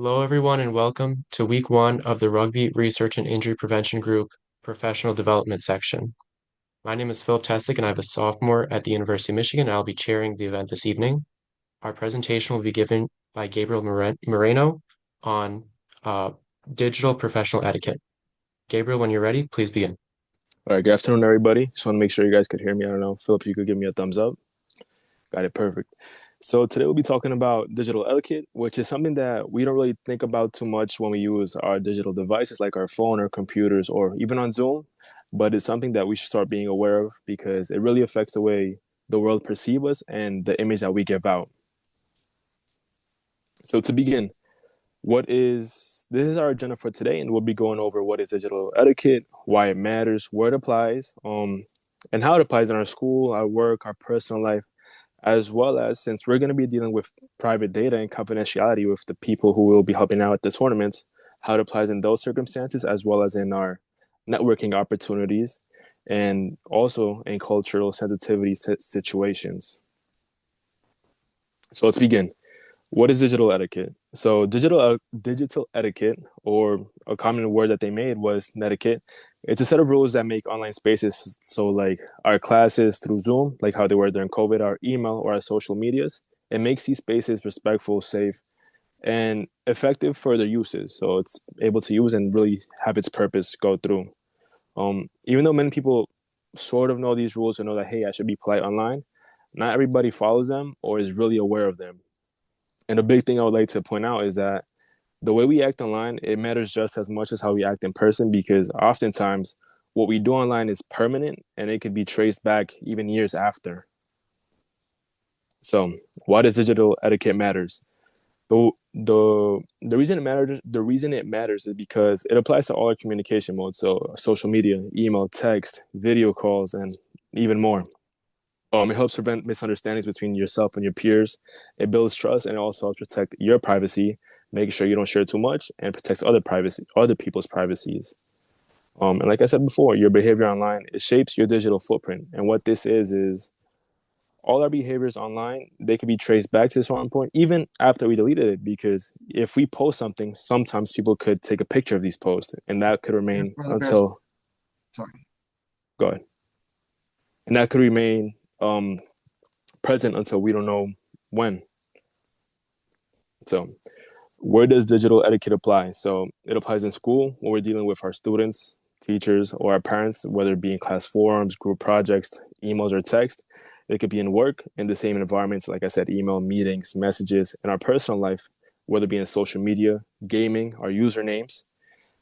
Hello, everyone, and welcome to week one of the Rugby Research and Injury Prevention Group Professional Development section. My name is Philip Tessick, and I'm a sophomore at the University of Michigan, and I'll be chairing the event this evening. Our presentation will be given by Gabriel Moreno on uh, digital professional etiquette. Gabriel, when you're ready, please begin. All right, good afternoon, everybody. Just want to make sure you guys could hear me. I don't know, Philip, you could give me a thumbs up. Got it, perfect. So today we'll be talking about digital etiquette, which is something that we don't really think about too much when we use our digital devices like our phone or computers or even on Zoom, but it's something that we should start being aware of because it really affects the way the world perceives us and the image that we give out. So to begin, this is our agenda for today, and we'll be going over what is digital etiquette, why it matters, where it applies, and how it applies in our school, our work, our personal life, as well as since we're going to be dealing with private data and confidentiality with the people who will be helping out at the tournaments, how it applies in those circumstances, as well as in our networking opportunities, and also in cultural sensitivity situations. So let's begin. What is digital etiquette? So digital etiquette, or a common word that they made was netiquette. It's a set of rules that make online spaces, so like our classes through Zoom, like how they were during COVID, our email or our social medias. It makes these spaces respectful, safe, and effective for their uses. So it's able to use and really have its purpose go through. Even though many people sort of know these rules and know that, hey, I should be polite online, not everybody follows them or is really aware of them. And a big thing I would like to point out is that the way we act online, it matters just as much as how we act in person because oftentimes what we do online is permanent and it could be traced back even years after. So why does digital etiquette matters? The reason it matters is because it applies to all our communication modes. So social media, email, text, video calls, and even more. It helps prevent misunderstandings between yourself and your peers. It builds trust and it also helps protect your privacy, making sure you don't share too much, and protects other people's privacies. And like I said before, your behavior online it shapes your digital footprint. And what this is all our behaviors online they can be traced back to a certain point, even after we deleted it. Because if we post something, sometimes people could take a picture of these posts, and that could Yes, remain Brother Bears. until Sorry. go ahead, and that could remain present until we don't know when. So, where does digital etiquette apply? So, it applies in school when we're dealing with our students, teachers, or our parents, whether it be in class forums, group projects, emails, or text. It could be in work in the same environments, like I said, email, meetings, messages, in our personal life, whether it be in social media, gaming, our usernames.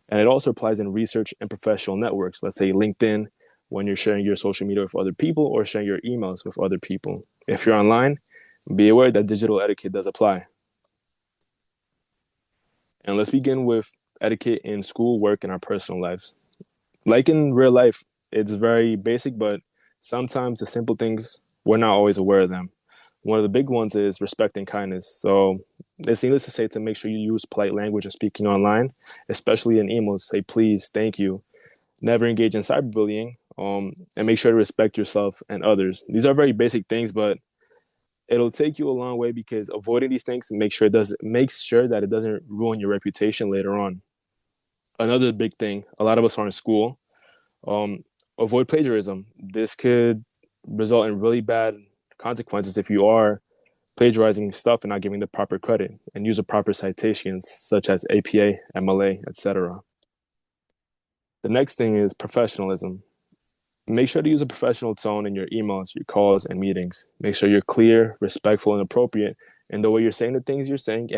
And it also applies in research and professional networks, let's say LinkedIn, when you're sharing your social media with other people or sharing your emails with other people. If you're online, be aware that digital etiquette does apply. And let's begin with etiquette in school, work, and our personal lives. Like in real life, it's very basic, but sometimes the simple things, we're not always aware of them. One of the big ones is respect and kindness. So it's needless to say to make sure you use polite language when speaking online, especially in emails. Say please, thank you. Never engage in cyberbullying, and make sure to respect yourself and others. These are very basic things, but it'll take you a long way because avoiding these things makes sure that it doesn't ruin your reputation later on. Another big thing, a lot of us are in school. Um, Avoid plagiarism. This could result in really bad consequences if you are plagiarizing stuff and not giving the proper credit, and use the proper citations such as APA, MLA, etc. The next thing is professionalism. Make sure to use a professional tone in your emails, your calls, and meetings. Make sure you're clear, respectful, and appropriate in the way you're saying the things you're saying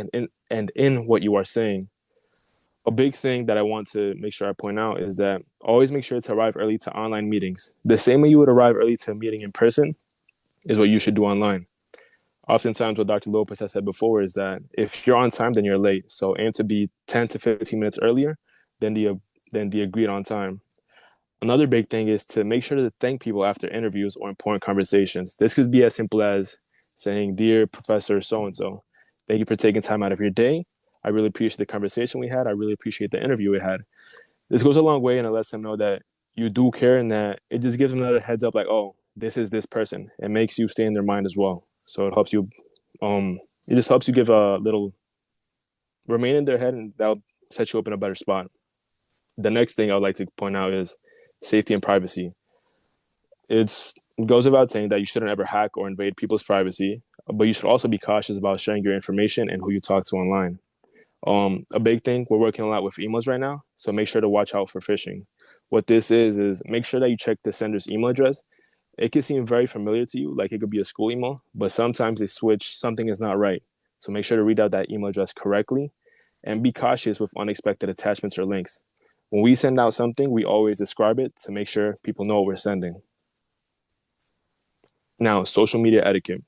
and in what you are saying. A big thing that I want to make sure I point out is that always make sure to arrive early to online meetings. The same way you would arrive early to a meeting in person is what you should do online. Oftentimes, what Dr. Lopez has said before is that if you're on time, then you're late. So aim to be 10 to 15 minutes earlier than the agreed on time. Another big thing is to make sure to thank people after interviews or important conversations. This could be as simple as saying, "Dear Professor so and so, thank you for taking time out of your day. I really appreciate the conversation we had. I really appreciate the interview we had." This goes a long way and it lets them know that you do care and that it just gives them another heads up like, oh, this is this person. It makes you stay in their mind as well. So it helps you, it just helps you give a little remain in their head, and that'll set you up in a better spot. The next thing I would like to point out is safety and privacy. It goes without saying that you shouldn't ever hack or invade people's privacy, but you should also be cautious about sharing your information and who you talk to online. A big thing, we're working a lot with emails right now, so make sure to watch out for phishing. What this is make sure that you check the sender's email address. It can seem very familiar to you, like it could be a school email, but sometimes they switch, something is not right. So make sure to read out that email address correctly and be cautious with unexpected attachments or links. When we send out something, we always describe it to make sure people know what we're sending. Now, social media etiquette.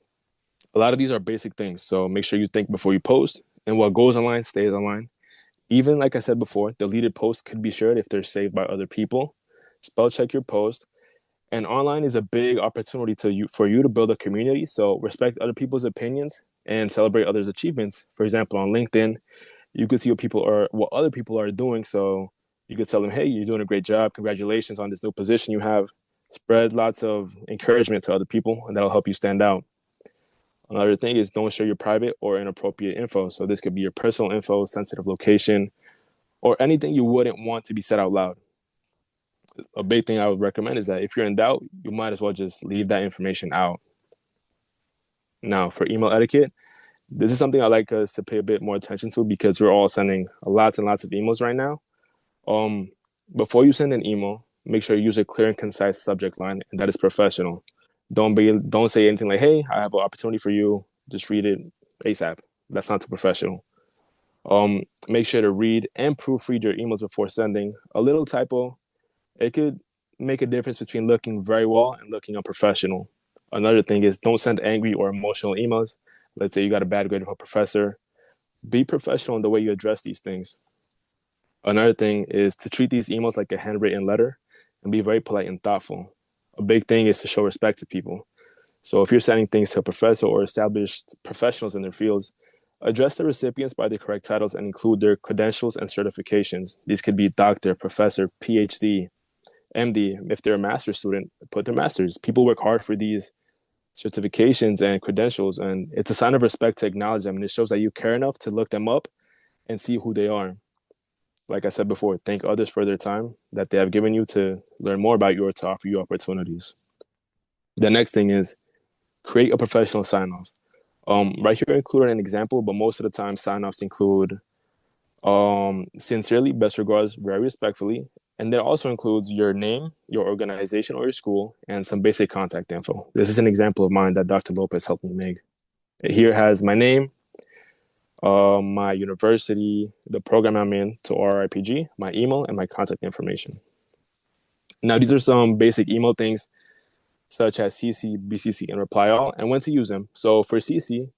A lot of these are basic things, so make sure you think before you post, and what goes online stays online. Even like I said before, deleted posts could be shared if they're saved by other people. Spell check your post. And online is a big opportunity for you to build a community. So respect other people's opinions and celebrate others' achievements. For example, on LinkedIn, you could see what other people are doing. So you could tell them, hey, you're doing a great job. Congratulations on this new position you have. Spread lots of encouragement to other people, and that'll help you stand out. Another thing is don't share your private or inappropriate info. So this could be your personal info, sensitive location, or anything you wouldn't want to be said out loud. A big thing I would recommend is that if you're in doubt, you might as well just leave that information out. Now, for email etiquette, this is something I like us to pay a bit more attention to because we're all sending lots and lots of emails right now. Um, Before you send an email, make sure you use a clear and concise subject line, and that is professional. Don't say anything like, "Hey, I have an opportunity for you. Just read it ASAP." That's not too professional. Make sure to read and proofread your emails before sending. A little typo, it could make a difference between looking very well and looking unprofessional. Another thing is don't send angry or emotional emails. Let's say you got a bad grade from a professor. Be professional in the way you address these things. Another thing is to treat these emails like a handwritten letter and be very polite and thoughtful. A big thing is to show respect to people. So if you're sending things to a professor or established professionals in their fields, address the recipients by the correct titles and include their credentials and certifications. These could be doctor, professor, PhD, MD. If they're a master's student, put their master's. People work hard for these certifications and credentials, and it's a sign of respect to acknowledge them. And it shows that you care enough to look them up and see who they are. Like I said before, thank others for their time that they have given you to learn more about you or to offer you opportunities. The next thing is create a professional sign off. Right here, I included an example, but most of the time, sign offs include sincerely, best regards, very respectfully. And that also includes your name, your organization, or your school, and some basic contact info. This is an example of mine that Dr. Lopez helped me make. Here has my name, my university, the program I'm in to RIPG, my email, and my contact information. Now, these are some basic email things such as CC, BCC, and reply all, and when to use them. So for CC,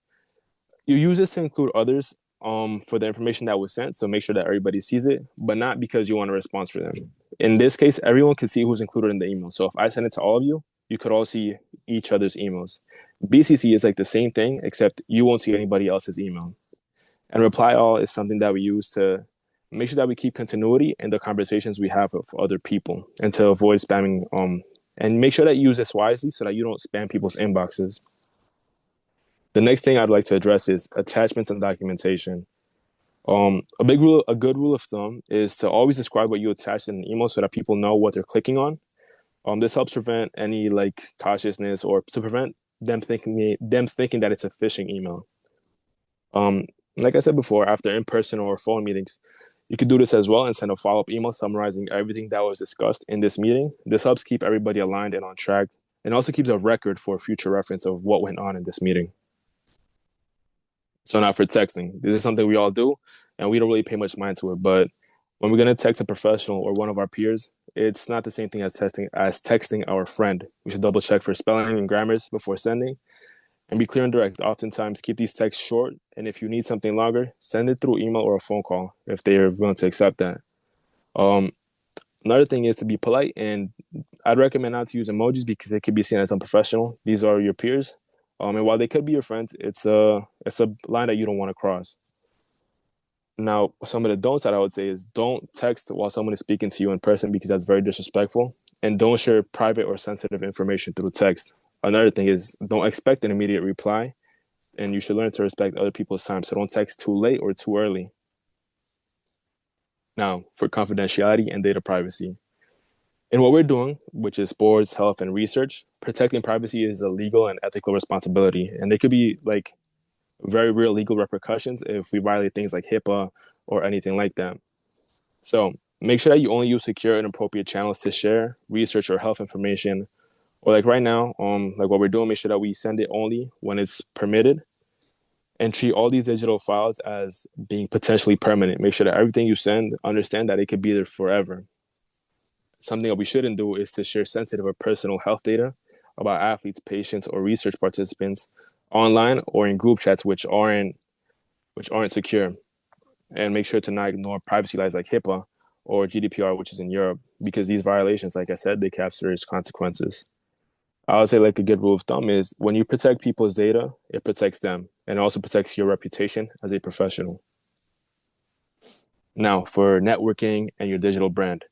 you use this to include others for the information that was sent. So make sure that everybody sees it, but not because you want a response for them. In this case, everyone can see who's included in the email. So if I send it to all of you, you could all see each other's emails. BCC is like the same thing, except you won't see anybody else's email. And reply all is something that we use to make sure that we keep continuity in the conversations we have with other people and to avoid spamming. And make sure that you use this wisely so that you don't spam people's inboxes. The next thing I'd like to address is attachments and documentation. A good rule of thumb is to always describe what you attach in an email so that people know what they're clicking on. This helps prevent any like cautiousness or to prevent them thinking that it's a phishing email. Um, like I said before, after in-person or phone meetings, you could do this as well and send a follow-up email summarizing everything that was discussed in this meeting. This helps keep everybody aligned and on track, and also keeps a record for future reference of what went on in this meeting. So now for texting, this is something we all do, and we don't really pay much mind to it. But when we're gonna text a professional or one of our peers, it's not the same thing as texting our friend. We should double check for spelling and grammars before sending, and be clear and direct. Oftentimes, keep these texts short, and if you need something longer, send it through email or a phone call if they are willing to accept that. Um, Another thing is to be polite, and I'd recommend not to use emojis because they could be seen as unprofessional. These are your peers, and while they could be your friends, it's a line that you don't want to cross. Now, some of the don'ts that I would say is don't text while someone is speaking to you in person because that's very disrespectful, and don't share private or sensitive information through text. Another thing is don't expect an immediate reply, and you should learn to respect other people's time. So don't text too late or too early. Now, for confidentiality and data privacy. In what we're doing, which is sports, health, and research, protecting privacy is a legal and ethical responsibility. And there could be like very real legal repercussions if we violate things like HIPAA or anything like that. So make sure that you only use secure and appropriate channels to share research or health information. Or like right now, like what we're doing, make sure that we send it only when it's permitted and treat all these digital files as being potentially permanent. Make sure that everything you send, understand that it could be there forever. Something that we shouldn't do is to share sensitive or personal health data about athletes, patients, or research participants online or in group chats which aren't secure. And make sure to not ignore privacy laws like HIPAA or GDPR, which is in Europe, because these violations, like I said, they have serious consequences. I would say like a good rule of thumb is when you protect people's data, it protects them and it also protects your reputation as a professional. Now, for networking and your digital brand.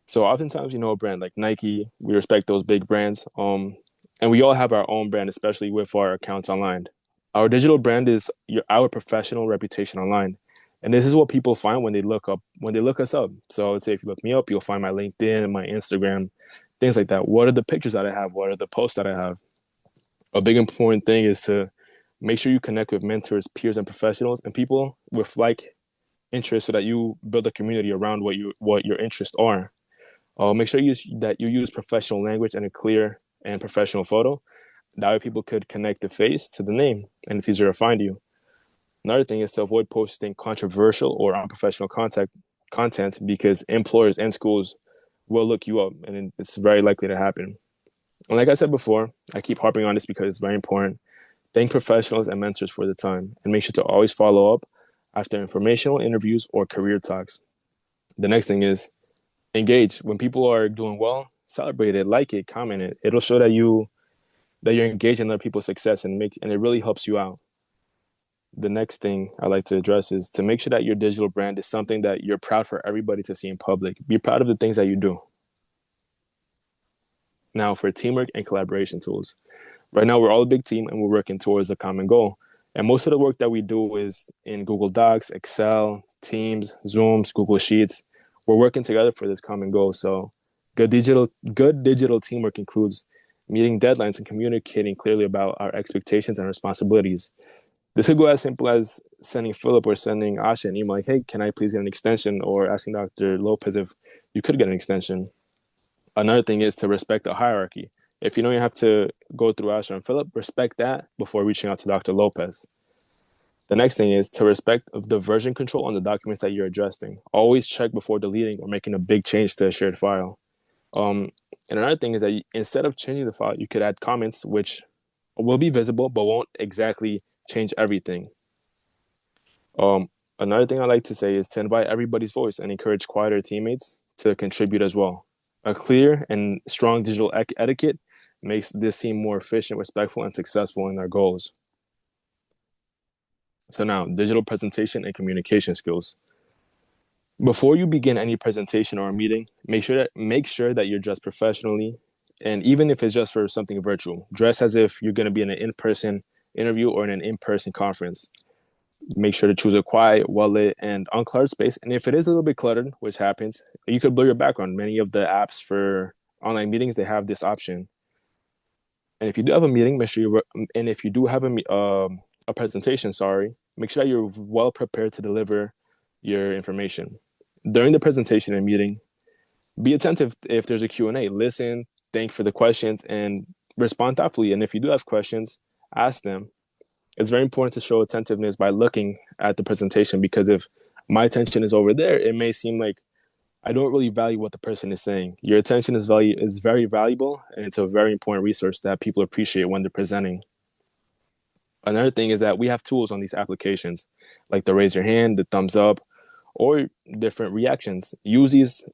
So oftentimes, a brand like Nike, we respect those big brands. And we all have our own brand, especially with our accounts online. Our digital brand is our professional reputation online. And this is what people find when they look us up. So let's say if you look me up, you'll find my LinkedIn, my Instagram, things like that. What are the pictures that I have? What are the posts that I have? A big important thing is to make sure you connect with mentors, peers, and professionals and people with like interests so that you build a community around what your interests are. Make sure that you use professional language and a clear and professional photo. That way people could connect the face to the name and it's easier to find you. Another thing is to avoid posting controversial or unprofessional content because employers and schools will look you up and it's very likely to happen. And like I said before, I keep harping on this because it's very important. Thank professionals and mentors for the time and make sure to always follow up after informational interviews or career talks. The next thing is engage. When people are doing well, celebrate it, like it, comment it. It'll show that you're engaged in other people's success and it really helps you out. The next thing I like to address is to make sure that your digital brand is something that you're proud for everybody to see in public. Be proud of the things that you do. Now, for teamwork and collaboration tools. Right now, we're all a big team and we're working towards a common goal. And most of the work that we do is in Google Docs, Excel, Teams, Zooms, Google Sheets. We're working together for this common goal. So, good digital teamwork includes meeting deadlines and communicating clearly about our expectations and responsibilities. This could go as simple as sending Philip or sending Asha an email like, hey, can I please get an extension? Or asking Dr. Lopez if you could get an extension. Another thing is to respect the hierarchy. If you know you have to go through Asha and Philip, respect that before reaching out to Dr. Lopez. The next thing is to respect of the version control on the documents that you're addressing. Always check before deleting or making a big change to a shared file. Um, and another thing is that instead of changing the file, you could add comments which will be visible but won't exactly change everything. Um, Another thing I like to say is to invite everybody's voice and encourage quieter teammates to contribute as well. A clear and strong digital etiquette makes this team more efficient, respectful, and successful in their goals. So now, digital presentation and communication skills. Before you begin any presentation or a meeting, make sure that you're dressed professionally, and even if it's just for something virtual, dress as if you're going to be in an in-person interview or in an in-person conference. Make sure to choose a quiet, well-lit, and uncluttered space. And if it is a little bit cluttered, which happens, you could blur your background. Many of the apps for online meetings, they have this option. And if you do have a meeting, make sure and if you do have a presentation, sorry, make sure that you're well prepared to deliver your information. During the presentation and meeting, be attentive if there's a Q&A. Listen, thank for the questions, and respond thoughtfully. And if you do have questions, ask them. It's very important to show attentiveness by looking at the presentation because if my attention is over there, it may seem like I don't really value what the person is saying. Your attention is very valuable, and it's a very important resource that people appreciate when they're presenting. Another thing is that we have tools on these applications, like the raise your hand, the thumbs up, or different reactions. Use these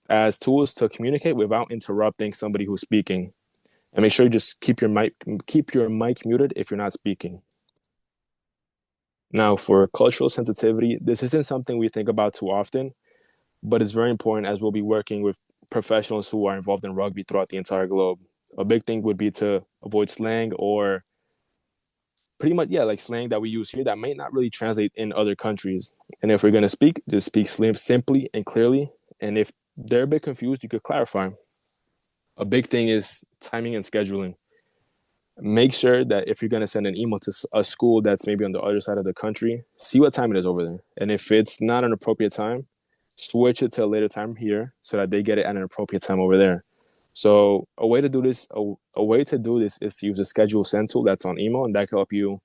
as tools to communicate without interrupting somebody who's speaking. And make sure you just keep your mic muted if you're not speaking. Now, for cultural sensitivity, this isn't something we think about too often, but it's very important as we'll be working with professionals who are involved in rugby throughout the entire globe. A big thing would be to avoid slang or pretty much, yeah, like slang that we use here that might not really translate in other countries. And if we're going to speak, just speak simply and clearly. And if they're a bit confused, you could clarify. A big thing is timing and scheduling. Make sure that if you're going to send an email to a school that's maybe on the other side of the country, see what time it is over there. And if it's not an appropriate time, switch it to a later time here so that they get it at an appropriate time over there. So a way to do this, a way to do this is to use a schedule send tool that's on email, and that can help you.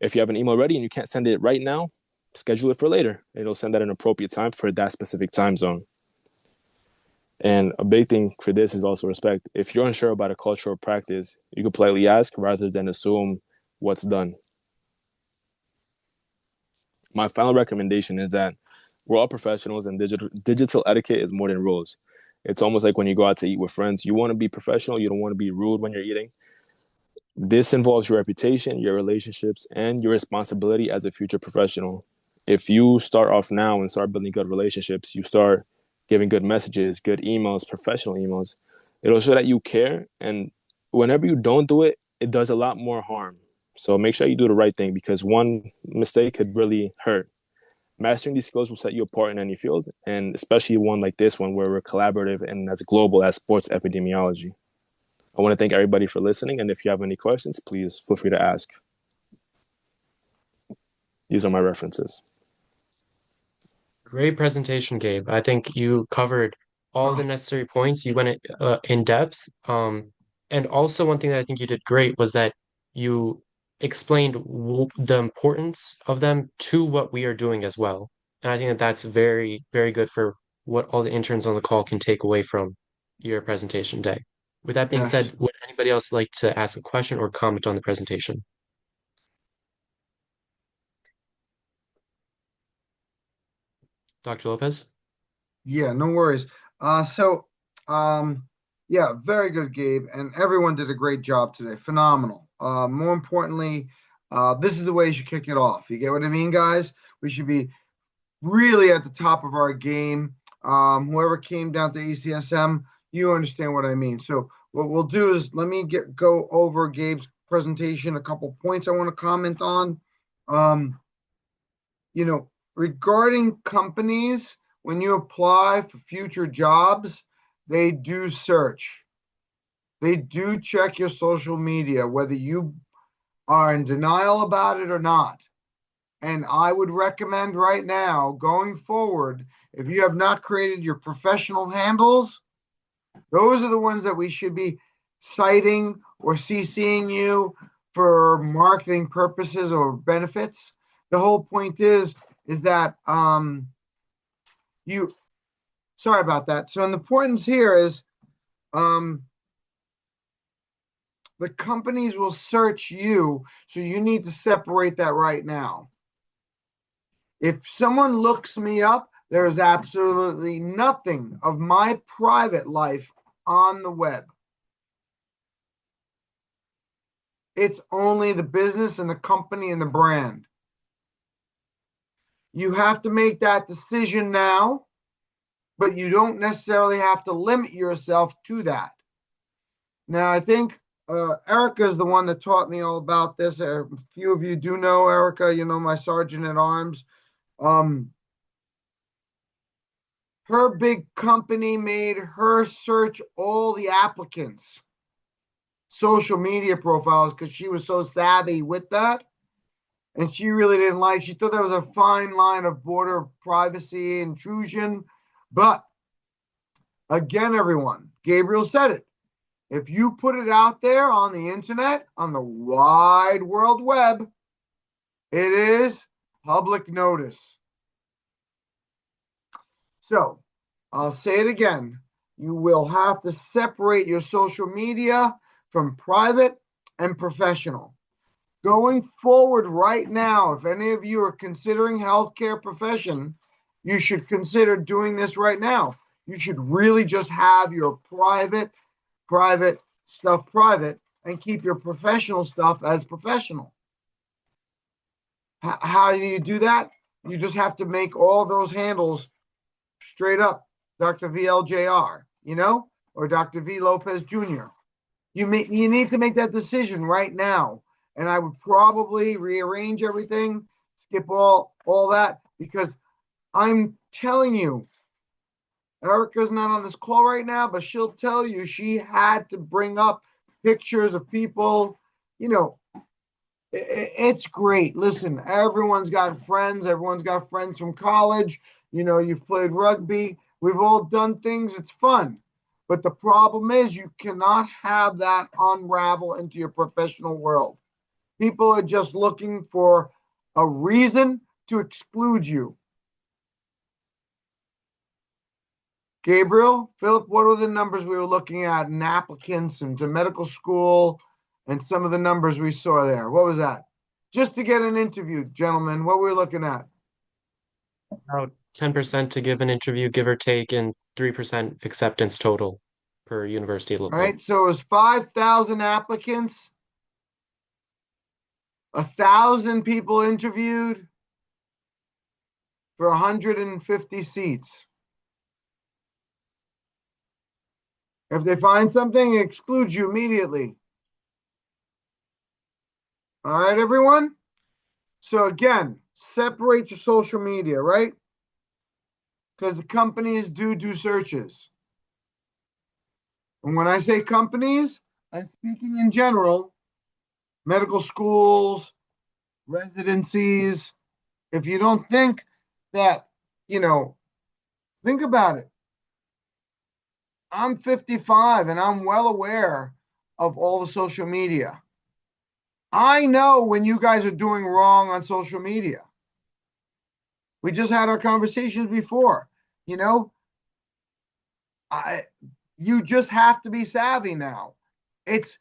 If you have an email ready and you can't send it right now, schedule it for later. It'll send at an appropriate time for that specific time zone. And a big thing for this is also respect. If you're unsure about a cultural practice, you can politely ask rather than assume what's done. My final recommendation is that we're all professionals, and digital etiquette is more than rules. It's almost like when you go out to eat with friends, you want to be professional, you don't want to be rude when you're eating. This involves your reputation, your relationships, and your responsibility as a future professional. If you start off now and start building good relationships, you start giving good messages, good emails, professional emails, it'll show that you care. And whenever you don't do it, it does a lot more harm. So make sure you do the right thing, because one mistake could really hurt. Mastering these skills will set you apart in any field, and especially one like this one where we're collaborative and as global as sports epidemiology. I want to thank everybody for listening, and if you have any questions, please feel free to ask. These are my references. Great presentation, Gabe. I think you covered all the Oh, necessary points. You went in depth. And also one thing that I think you did great was that you explained the importance of them to what we are doing as well. And I think that that's very, very good for what all the interns on the call can take away from your presentation day. With that being yes. said, would anybody else like to ask a question or comment on the presentation? Dr. Lopez? Yeah, no worries. So, um, yeah, very good, Gabe, and everyone did a great job today. Phenomenal. More importantly, this is the way you should kick it off. You get what I mean, guys? We should be really at the top of our game. Whoever came down to ACSM, you understand what I mean. So, what we'll do is let me go over Gabe's presentation. A couple points I want to comment on. Um, regarding companies, when you apply for future jobs, they do search. They do check your social media, whether you are in denial about it or not. And I would recommend right now, going forward, if you have not created your professional handles, those are the ones that we should be citing or CCing you for marketing purposes or benefits. The whole point is that you sorry about that. So, the importance here is um, the companies will search you, so you need to separate that right now. If someone looks me up, there is absolutely nothing of my private life on the web. It's only the business and the company and the brand. You have to make that decision now, but you don't necessarily have to limit yourself to that. Now, I think Erica is the one that taught me all about this. A few of you do know Erica, my sergeant at arms. Her big company made her search all the applicants' social media profiles because she was so savvy with that. And she really didn't she thought that was a fine line of border of privacy intrusion. But again, everyone, Gabriel said it. If you put it out there on the internet, on the wide world web, it is public notice. So I'll say it again. You will have to separate your social media from private and professional. Going forward right now, if any of you are considering healthcare profession, you should consider doing this right now. You should really just have your private stuff private and keep your professional stuff as professional. How do you do that? You just have to make all those handles straight up Dr. VLJR, or Dr. V Lopez Jr. You need to make that decision right now. And I would probably rearrange everything, skip all that, because I'm telling you, Erica's not on this call right now, but she'll tell you she had to bring up pictures of people. You know, it's great. Listen, everyone's got friends. Everyone's got friends from college. You know, you've played rugby. We've all done things. It's fun. But the problem is you cannot have that unravel into your professional world. People are just looking for a reason to exclude you. Gabriel, Philip, what were the numbers we were looking at in applicants and to medical school and some of the numbers we saw there? What was that? Just to get an interview, gentlemen, what were we looking at? About 10% to give an interview, give or take, and 3% acceptance total per university All level. right, so it was 5,000 applicants, 1,000 people interviewed for 150 seats. If they find something, it excludes you immediately. All right, everyone? So again, separate your social media, right? Because the companies do searches. And when I say companies, I'm speaking in general, medical schools, residencies. If you don't think that, you know, think about it. I'm 55 and I'm well aware of all the social media. I know when you guys are doing wrong on social media. We just had our conversations before. You know, I you just have to be savvy now. It's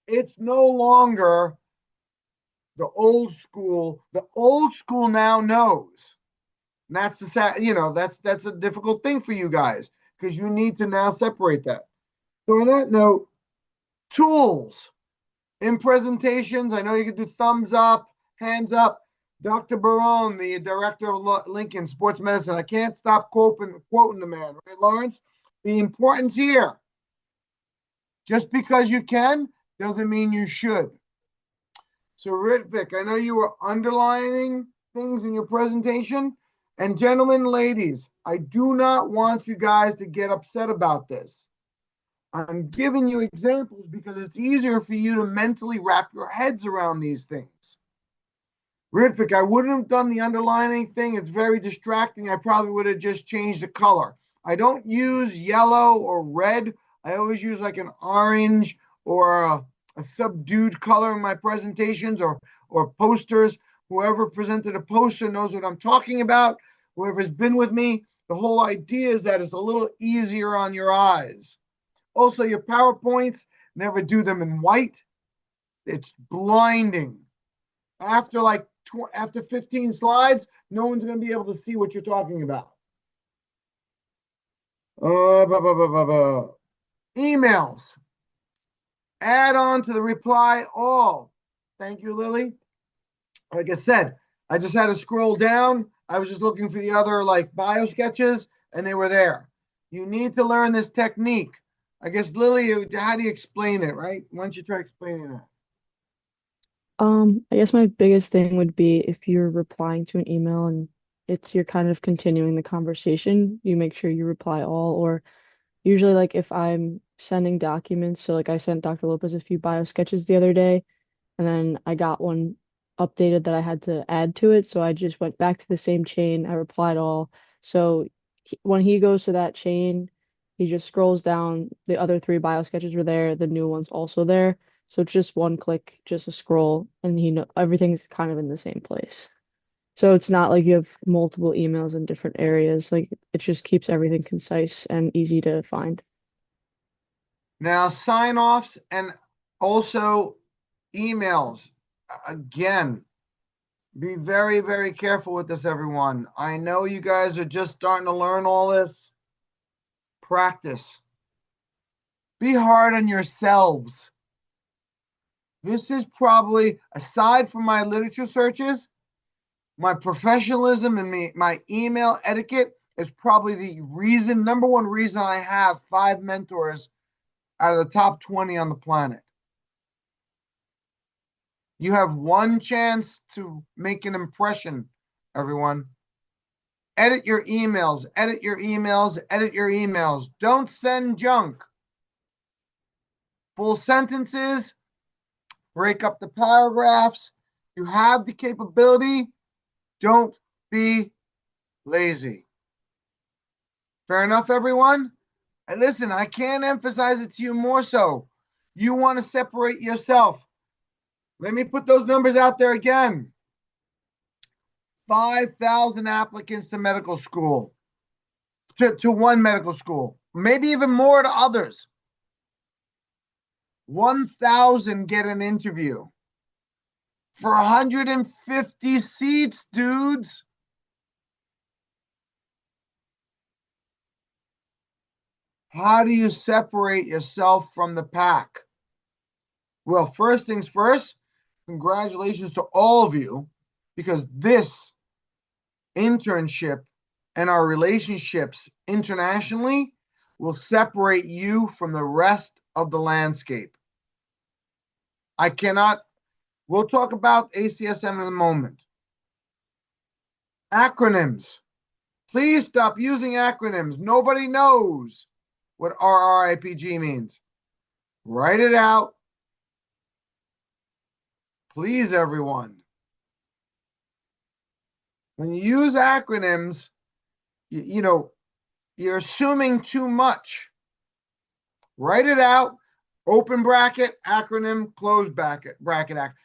it's no longer the old school. The old school now knows. And that's the that's a difficult thing for you guys because you need to now separate that. So on that note, tools in presentations. I know you can do thumbs up, hands up. Dr. Barone, the director of Lincoln Sports Medicine. I can't stop quoting the man, right, Lawrence? The importance here. Just because you can doesn't mean you should. So, Ritvik, I know you were underlining things in your presentation. And gentlemen, ladies, I do not want you guys to get upset about this. I'm giving you examples because it's easier for you to mentally wrap your heads around these things. Ritvik, I wouldn't have done the underlining thing. It's very distracting. I probably would have just changed the color. I don't use yellow or red. I always use like an orange or a subdued color in my presentations or posters. Whoever presented a poster knows what I'm talking about. Whoever's been with me, the whole idea is that it's a little easier on your eyes. Also, your PowerPoints, never do them in white. It's blinding. After 15 slides, no one's going to be able to see what you're talking about. Emails. Add on to the reply all. Thank you, Lily. Like I said, I just had to scroll down. I was just looking for the other like bio sketches, and they were there. You need to learn this technique. I guess, Lily, how do you explain it, right? Why don't you try explaining that? I guess my biggest thing would be if you're replying to an email and you're kind of continuing the conversation, you make sure you reply all, or usually like if I'm sending documents, so like I sent Dr. Lopez a few bio sketches the other day, and then I got one updated that I had to add to it, so I just went back to the same chain, I replied all. So when he goes to that chain, he just scrolls down, the other three bio sketches were there, the new one's also there. So it's just one click, just a scroll, and everything's kind of in the same place. So it's not like you have multiple emails in different areas. Like it just keeps everything concise and easy to find. Now, sign offs and also emails. Again, be very, very careful with this, everyone. I know you guys are just starting to learn all this. Practice. Be hard on yourselves. This is probably, aside from my literature searches, my professionalism and my email etiquette is probably the number one reason I have 5 mentors out of the top 20 on the planet. You have one chance to make an impression, everyone. Edit your emails, edit your emails, edit your emails. Don't send junk. Full sentences, break up the paragraphs. You have the capability. Don't be lazy. Fair enough, everyone? And listen, I can't emphasize it to you more so. You want to separate yourself. Let me put those numbers out there again. 5,000 applicants to medical school, to one medical school, maybe even more to others. 1,000 get an interview for 150 seats, dudes. How do you separate yourself from the pack? Well, first things first, congratulations to all of you, because this internship and our relationships internationally will separate you from the rest of the landscape. We'll talk about ACSM in a moment. Acronyms. Please stop using acronyms. Nobody knows what RRIPG means. Write it out. Please, everyone. When you use acronyms, you're assuming too much. Write it out. Open bracket, acronym, close bracket,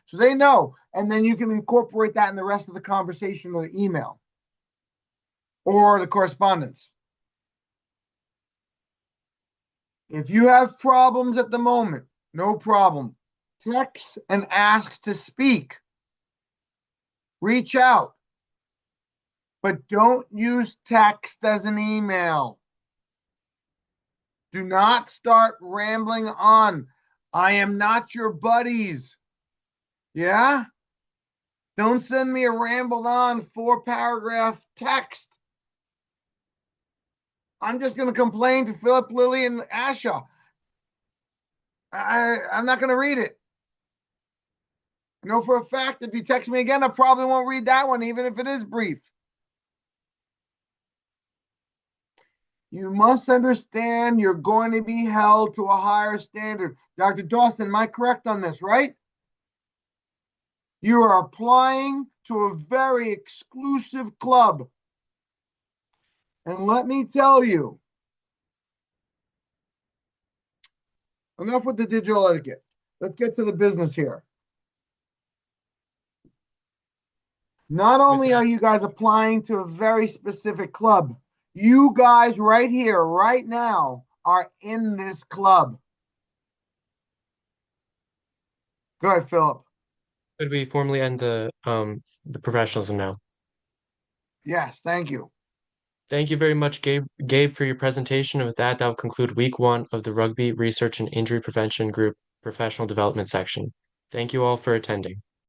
so they know. And then you can incorporate that in the rest of the conversation or the email or the correspondence. If you have problems at the moment, no problem. Text and ask to speak. Reach out. But don't use text as an email. Do not start rambling on. I am not your buddies. Yeah? Don't send me a rambled on 4-paragraph text. I'm just going to complain to Philip, Lily, and Asha. I'm not going to read it. I know for a fact if you text me again, I probably won't read that one, even if it is brief. You must understand you're going to be held to a higher standard. Dr. Dawson, am I correct on this, right? You are applying to a very exclusive club. And let me tell you, enough with the digital etiquette. Let's get to the business here. Not only are you guys applying to a very specific club, you guys right here, right now, are in this club. Go ahead, Philip. Could we formally end the professionalism now? Yes, thank you. Thank you very much, Gabe, for your presentation. And with that, that will conclude week 1 of the Rugby Research and Injury Prevention Group Professional Development section. Thank you all for attending.